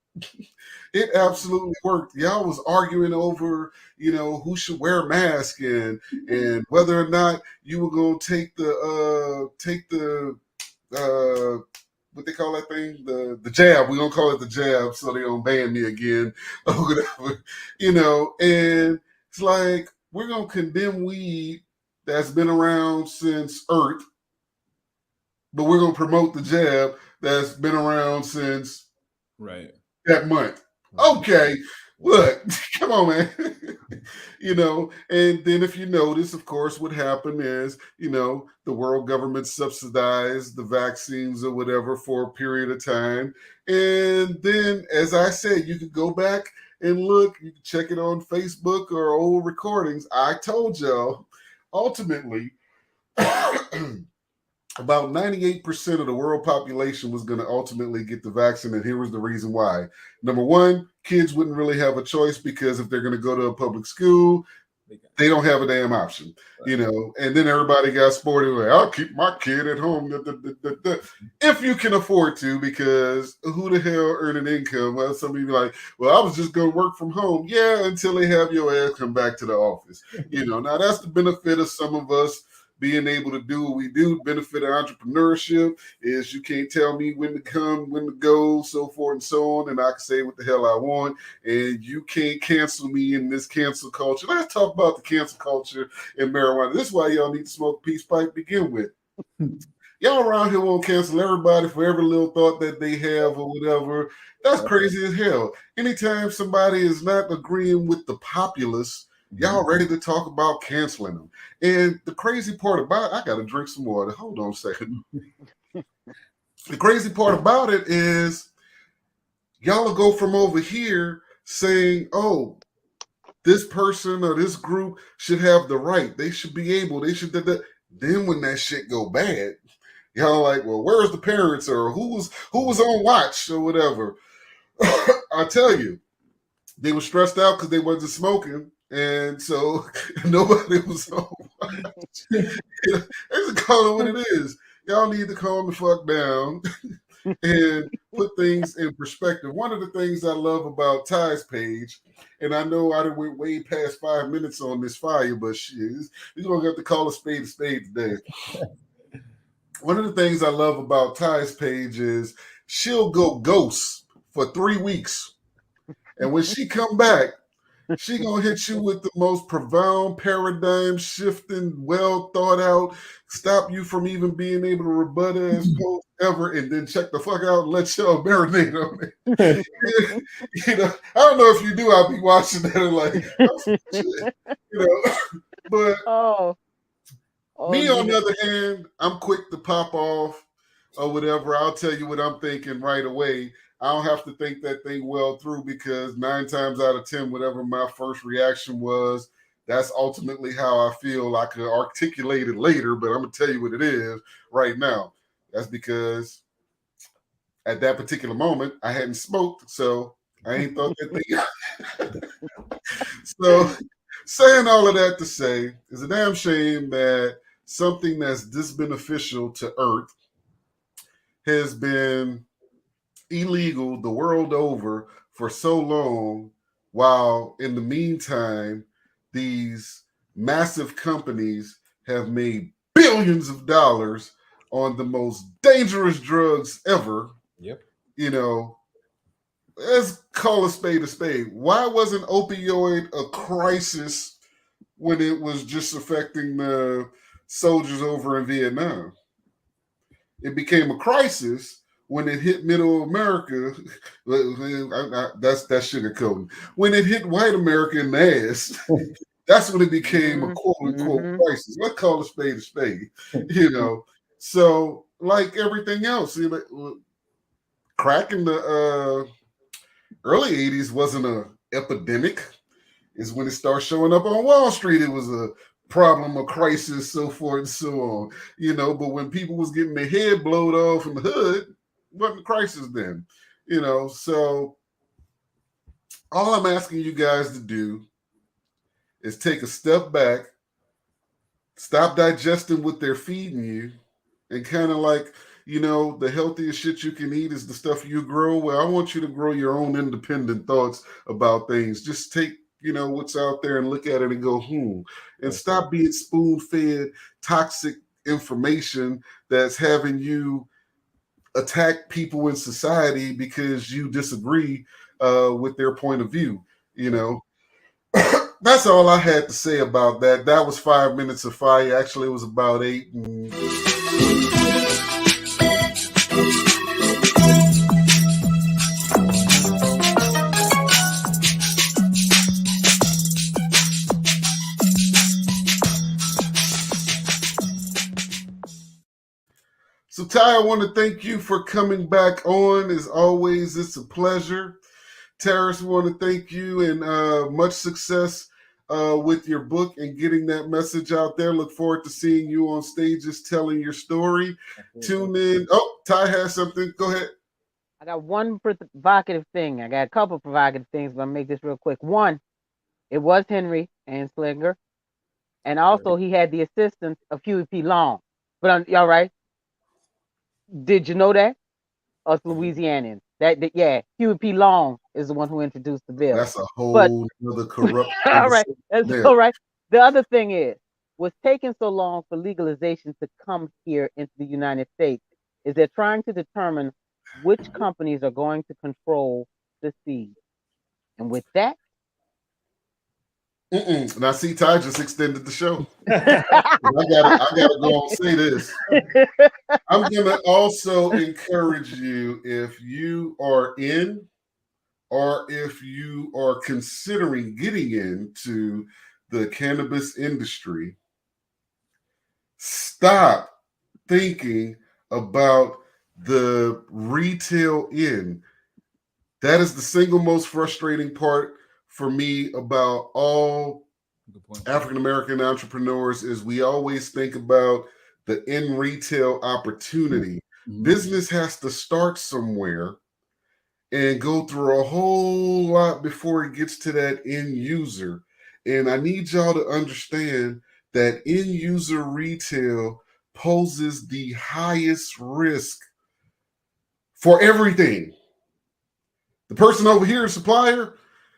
It absolutely worked. Y'all was arguing over, who should wear a mask and whether or not you were going to take the what they call that thing, the jab. We're gonna call it the jab, so they don't ban me again or whatever, And it's like we're gonna condemn weed that's been around since Earth, but we're gonna promote the jab that's been around since that month. Okay, look, come on, man. And then if you notice, of course, what happened is, the world government subsidized the vaccines or whatever for a period of time. And then, as I said, you can go back and look, you can check it on Facebook or old recordings. I told y'all, ultimately, about 98% of the world population was going to ultimately get the vaccine, and here was the reason why. Number one, kids wouldn't really have a choice because if they're going to go to a public school, they don't have a damn option, And then everybody got sporty, like, I'll keep my kid at home, if you can afford to, because who the hell earn an income? Well, some people be like, well, I was just going to work from home. Yeah, until they have your ass come back to the office. Now that's the benefit of some of us being able to do what we do. Benefit of entrepreneurship is you can't tell me when to come, when to go, so forth and so on, and I can say what the hell I want, and you can't cancel me in this cancel culture. Let's talk about the cancel culture in marijuana. This is why y'all need to smoke a peace pipe to begin with. Y'all around here won't cancel everybody for every little thought that they have or whatever. That's crazy as hell. Anytime somebody is not agreeing with the populace, y'all ready to talk about canceling them. And the crazy part about it, I got to drink some water. Hold on a second. The crazy part about it is y'all will go from over here saying, oh, this person or this group should have the right. They should be able. They should do that. Then when that shit go bad, y'all like, well, where's the parents or who was on watch or whatever? I tell you, they were stressed out because they wasn't smoking. And so nobody was home. Just call it what it is. Y'all need to calm the fuck down and put things in perspective. One of the things I love about Ty's page, and I know I went way past 5 minutes on this fire, but shit, we're going to have to call a spade today. One of the things I love about Ty's page is she'll go ghost for 3 weeks. And when she come back, she gonna hit you with the most profound, paradigm shifting, well thought out, stop you from even being able to rebut as post ever, and then check the fuck out and let y'all marinate on it. I don't know if you do. I'll be watching that and like, but me on the other hand, I'm quick to pop off or whatever. I'll tell you what I'm thinking right away. I don't have to think that thing well through because 9 times out of 10, whatever my first reaction was, that's ultimately how I feel. I could articulate it later, but I'm going to tell you what it is right now. That's because at that particular moment, I hadn't smoked, so I ain't thought that thing. So saying all of that to say, it's a damn shame that something that's this beneficial to Earth has been illegal the world over for so long, while in the meantime, these massive companies have made billions of dollars on the most dangerous drugs ever. Yep. Let's call a spade a spade. Why wasn't opioid a crisis when it was just affecting the soldiers over in Vietnam? It became a crisis when it hit middle America, that's sugarcoating. When it hit white America in the ass, that's when it became a quote unquote crisis. Let's call a spade, you know. So, like everything else, crack in the early 80s wasn't an epidemic. Is when it started showing up on Wall Street, it was a problem, a crisis, so forth and so on. But when people was getting their head blowed off in the hood, it wasn't a crisis then. So all I'm asking you guys to do is take a step back, stop digesting what they're feeding you, and kind of like, the healthiest shit you can eat is the stuff you grow. Well, I want you to grow your own independent thoughts about things. Just take, what's out there and look at it and go, and stop being spoon-fed toxic information that's having you attack people in society because you disagree with their point of view. That's all I had to say about that. That was 5 minutes of fire. Actually, it was about 8. So, Ty, I want to thank you for coming back on. As always, it's a pleasure. Terrace, we want to thank you and much success with your book and getting that message out there. Look forward to seeing you on stages telling your story. Tune in. Oh, Ty has something. Go ahead. I got one provocative thing. I got a couple provocative things, but I'll make this real quick. One, it was Henry Anslinger, and also he had the assistance of Huey P. Long. But y'all right? Did you know that? Us Louisianians. Yeah, Huey P. Long is the one who introduced the bill. That's a whole other corrupt. All right, that's all right. The other thing is, what's taking so long for legalization to come here into the United States is they're trying to determine which companies are going to control the seed. And with that, now see, Ty just extended the show. I gotta go and say this. I'm gonna also encourage you, if you are in or if you are considering getting into the cannabis industry, stop thinking about the retail end. That is the single most frustrating part for me about all African American entrepreneurs is we always think about the in retail opportunity. Business has to start somewhere and go through a whole lot before it gets to that end user. And I need y'all to understand that end user retail poses the highest risk for everything. The person over here is supplier.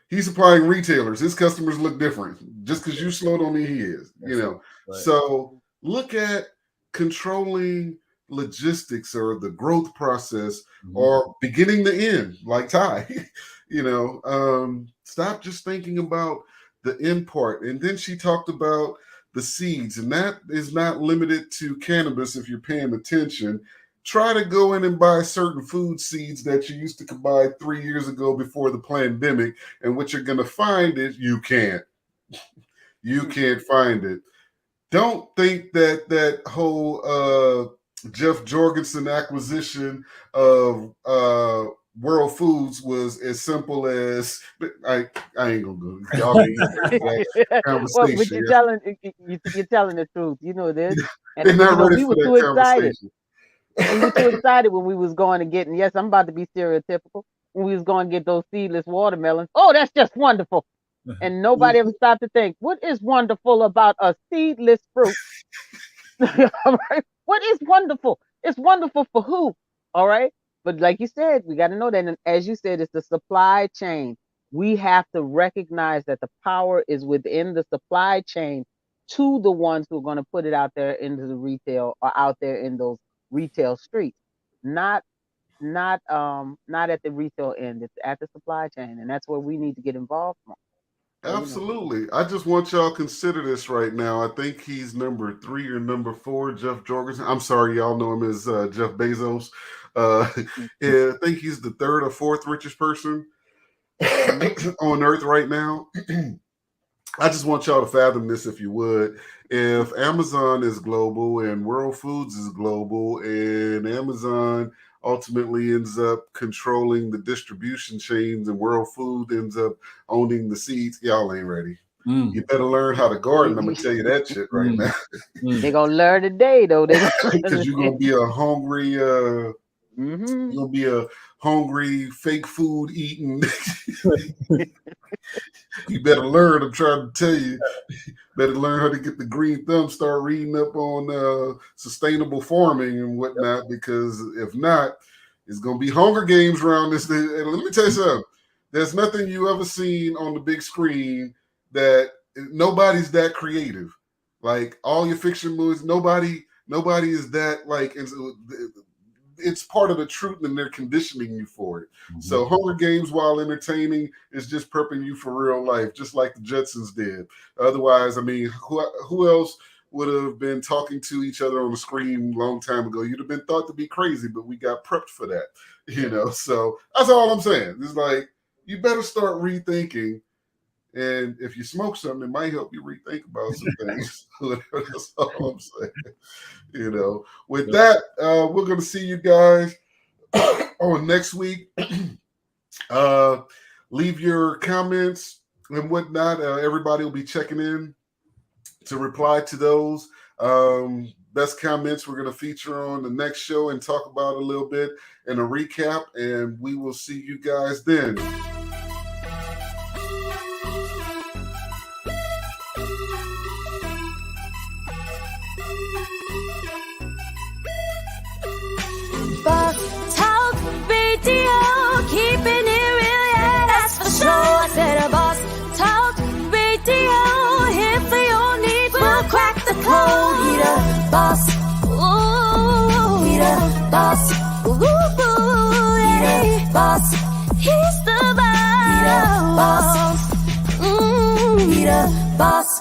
He's supplying retailers. His customers look different. Just because you slow don't mean he is. Right. So look at controlling logistics or the growth process or beginning to end, like Ty. Stop just thinking about the end part. And then she talked about the seeds, and that is not limited to cannabis if you're paying attention. Try to go in and buy certain food seeds that you used to buy 3 years ago before the pandemic. And what you're going to find is you can't. You can't find it. Don't think that whole Jeff Jorgensen acquisition of World Foods was as simple as I ain't gonna go. Y'all that conversation. Well, you're telling the truth. You know this. And they're not ready we were too excited. We were too excited when we was going to get, and yes, I'm about to be stereotypical, when we was going to get those seedless watermelons. Oh, that's just wonderful. And nobody ever stopped to think, what is wonderful about a seedless fruit? All right? What is wonderful? It's wonderful for who? All right? But like you said, we got to know that. And as you said, it's the supply chain. We have to recognize that the power is within the supply chain to the ones who are going to put it out there into the retail or out there in those retail streets, not at the retail end. It's at the supply chain, and that's where we need to get involved from. Absolutely. I just want y'all to consider this right now. I think he's number 3 or number 4, Jeff Jorgensen. I'm sorry, y'all know him as Jeff Bezos. I think he's the 3rd or 4th richest person on Earth right now. I just want y'all to fathom this, if you would. If Amazon is global and World Foods is global, and Amazon ultimately ends up controlling the distribution chains and World Food ends up owning the seeds, y'all ain't ready. You better learn how to garden. I'm going to tell you that shit right now. They're going to learn today, though. Because you're going to be a hungry... You're gonna be a hungry, fake food eating. You better learn. I'm trying to tell you. Better learn how to get the green thumb. Start reading up on sustainable farming and whatnot. Because if not, it's gonna be Hunger Games around this. And let me tell you something. There's nothing you ever seen on the big screen that nobody's that creative. Like all your fiction movies, nobody is that like. It's part of the truth, and they're conditioning you for it. So Hunger Games, while entertaining, is just prepping you for real life, just like the Jetsons did. Otherwise, I mean, who else would have been talking to each other on the screen a long time ago? You'd have been thought to be crazy, but we got prepped for that, So that's all I'm saying. It's like, you better start rethinking. And if you smoke something, it might help you rethink about some things. That's all I'm saying. With that, we're going to see you guys on next week. Leave your comments and whatnot. Everybody will be checking in to reply to those. Best comments we're going to feature on the next show and talk about a little bit in a recap. And we will see you guys then. Boss Talk Radio, keeping it real, yeah, that's for sure. I said a Boss Talk Radio, here for your needs, we'll crack the code. Need a boss, ooh, need a boss, ooh, yeah, boss, he's the boss, need a boss, need a boss.